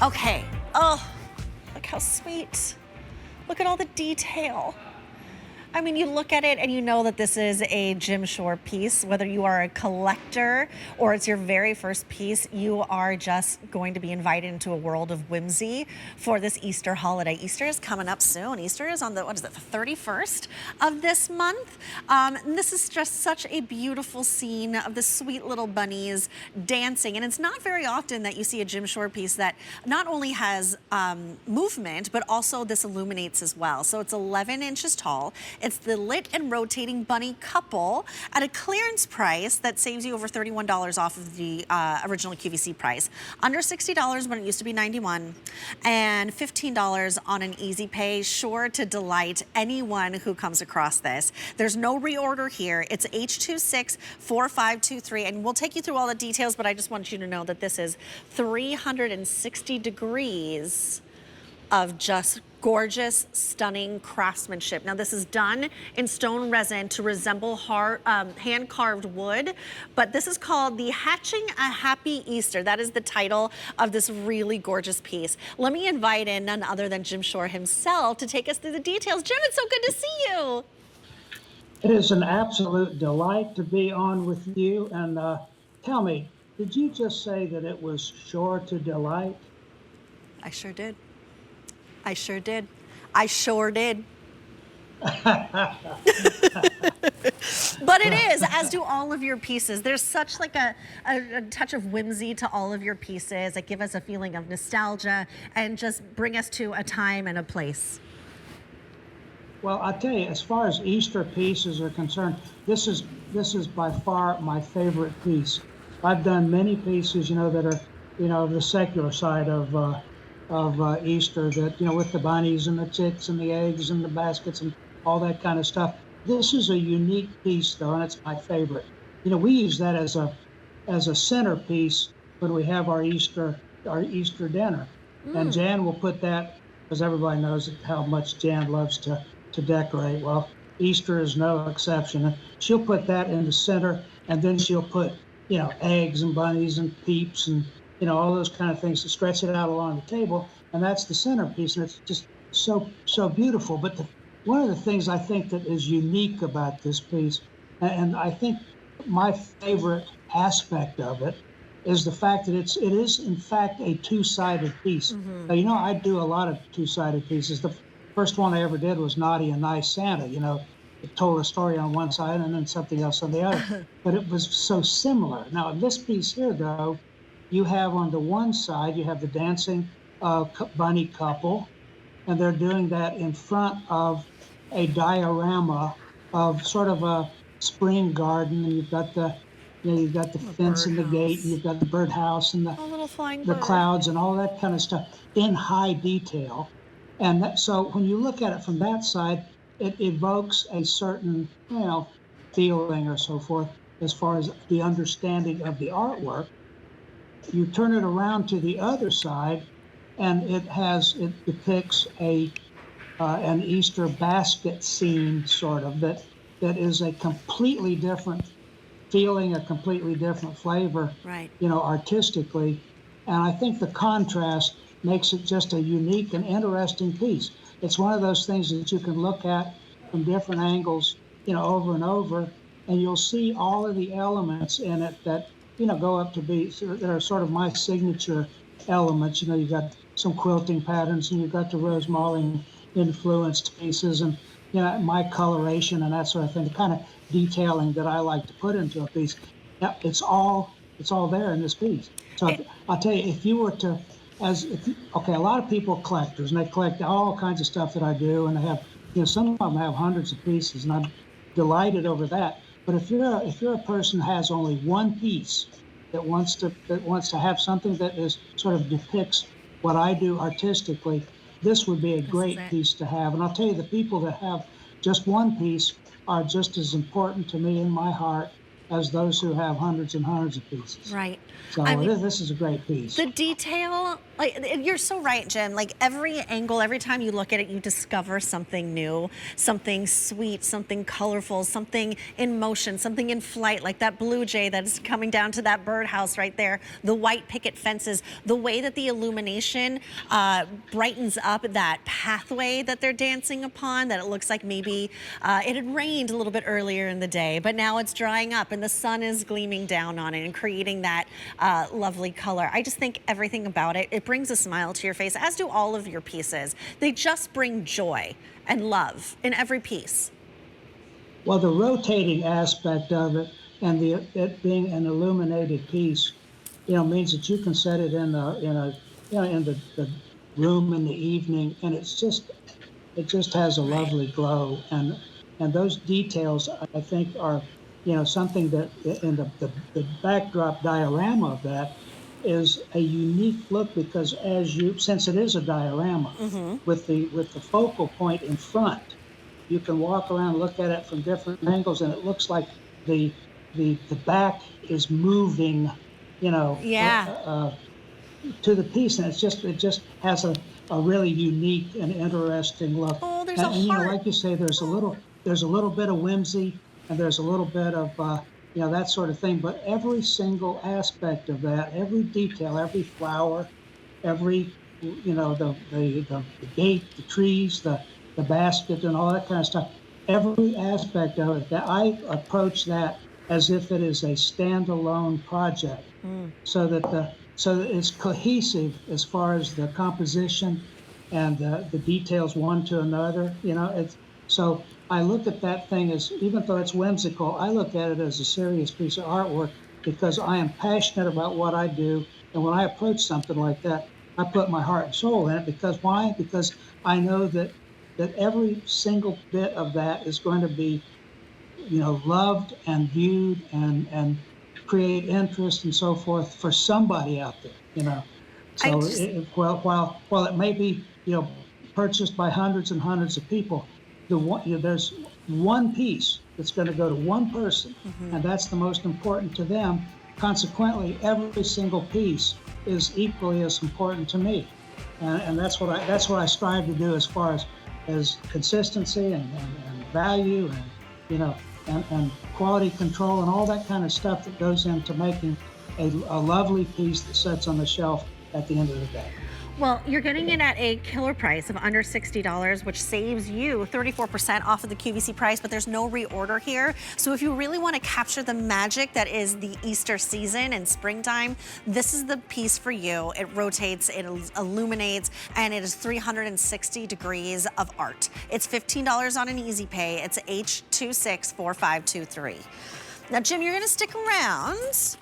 Okay. Oh, look how sweet. Look at all the detail. I mean, you look at it and you know that this is a Jim Shore piece. Whether you are a collector or it's your very first piece, you are just going to be invited into a world of whimsy for this Easter holiday. Easter is coming up soon. Easter is on the 31st of this month. And this is just such a beautiful scene of the sweet little bunnies dancing. And it's not very often that you see a Jim Shore piece that not only has movement, but also this illuminates as well. So it's 11 inches tall. It's the lit and rotating bunny couple at a clearance price that saves you over $31 off of the original QVC price. Under $60 when it used to be $91, and $15 on an easy pay, sure to delight anyone who comes across this. There's no reorder here. It's H264523, and we'll take you through all the details, but I just want you to know that this is 360 degrees of just gorgeous, stunning craftsmanship. Now, this is done in stone resin to resemble hand-carved wood, but this is called the Hatching a Happy Easter. That is the title of this really gorgeous piece. Let me invite in none other than Jim Shore himself to take us through the details. Jim, it's so good to see you. It is an absolute delight to be on with you. And tell me, did you just say that it was sure to delight? I sure did. I sure did. I sure did. But it is, as do all of your pieces. There's such like a touch of whimsy to all of your pieces that give us a feeling of nostalgia and just bring us to a time and a place. Well, I'll tell you, as far as Easter pieces are concerned, this is by far my favorite piece. I've done many pieces, that are, the secular side of Easter, that, with the bunnies and the chicks and the eggs and the baskets and all that kind of stuff. This is a unique piece, though, and it's my favorite. We use that as a centerpiece when we have our Easter dinner. And Jan will put that, because everybody knows how much Jan loves to decorate. Well, Easter is no exception. And she'll put that in the center, and then she'll put, eggs and bunnies and peeps and all those kind of things to stretch it out along the table, and that's the centerpiece, and it's just so beautiful. But one of the things I think that is unique about this piece, and I think my favorite aspect of it, is the fact that it is in fact a two-sided piece. Now, I do a lot of two-sided pieces. The first one I ever did was Naughty and Nice Santa. It told a story on one side and then something else on the other, but it was so similar. Now, in this piece here, though, you have on the one side, you have the dancing bunny couple, and they're doing that in front of a diorama of sort of a spring garden, and you've got the fence and the gate, and you've got the birdhouse and the clouds and all that kind of stuff in high detail. And so when you look at it from that side, it evokes a certain, feeling or so forth as far as the understanding of the artwork. You turn it around to the other side, and it depicts an Easter basket scene, sort of, that is a completely different feeling, a completely different flavor, right? Artistically. And I think the contrast makes it just a unique and interesting piece. It's one of those things that you can look at from different angles, over and over, and you'll see all of the elements in it that go up to be, that are sort of my signature elements. You've got some quilting patterns, and you've got the Rose Malling influenced pieces, and my coloration and that sort of thing, the kind of detailing that I like to put into a piece. Yeah, it's all there in this piece. So I'll tell you, if you were to, a lot of people are collectors, and they collect all kinds of stuff that I do, and they have, some of them have hundreds of pieces, and I'm delighted over that. But if you're a person who has only one piece that wants to have something that is sort of depicts what I do artistically, this would be a great piece to have. And I'll tell you, the people that have just one piece are just as important to me in my heart as those who have hundreds and hundreds of pieces. Right. So I mean, this is a great piece. the detail, like you're so right, Jim. Like every angle, every time you look at it, you discover something new, something sweet, something colorful, something in motion, something in flight, like that blue jay that is coming down to that birdhouse right there, the white picket fences, the way that the illumination brightens up that pathway that they're dancing upon, that it looks like maybe it had rained a little bit earlier in the day, but now it's drying up and the sun is gleaming down on it and creating that lovely color. I just think everything about it, it brings a smile to your face, as do all of your pieces. They just bring joy and love in every piece. Well, the rotating aspect of it and it being an illuminated piece, means that you can set it in the room in the evening, and it just has a lovely glow, and those details I think are something that in the backdrop diorama of that is a unique look, because since it is a diorama with the focal point in front, you can walk around and look at it from different angles, and it looks like the back is moving, Yeah. to the piece, and it just has a really unique and interesting look. Oh, there's And a heart. like you say, there's a little bit of whimsy, and there's a little bit of that sort of thing. But every single aspect of that, every detail, every flower, every the gate, the trees, the basket, and all that kind of stuff. Every aspect of it, that I approach that as if it is a standalone project, so that it's cohesive as far as the composition and the details one to another. So I look at that thing as, even though it's whimsical, I look at it as a serious piece of artwork, because I am passionate about what I do, and when I approach something like that, I put my heart and soul in it. Because why? Because I know that every single bit of that is going to be loved and viewed and create interest and so forth for somebody out there. I So just, while it may be purchased by hundreds and hundreds of people, there's one piece that's going to go to one person, and that's the most important to them. Consequently, every single piece is equally as important to me, and that's what I strive to do, as far as consistency and value, and and quality control, and all that kind of stuff that goes into making a lovely piece that sits on the shelf at the end of the day. well, you're getting it at a killer price of under $60, which saves you 34% off of the QVC price, but there's no reorder here. So if you really want to capture the magic that is the Easter season and springtime, this is the piece for you. It rotates, it illuminates, and it is 360 degrees of art. It's $15 on an easy pay. It's H264523. Now, Jim, you're going to stick around.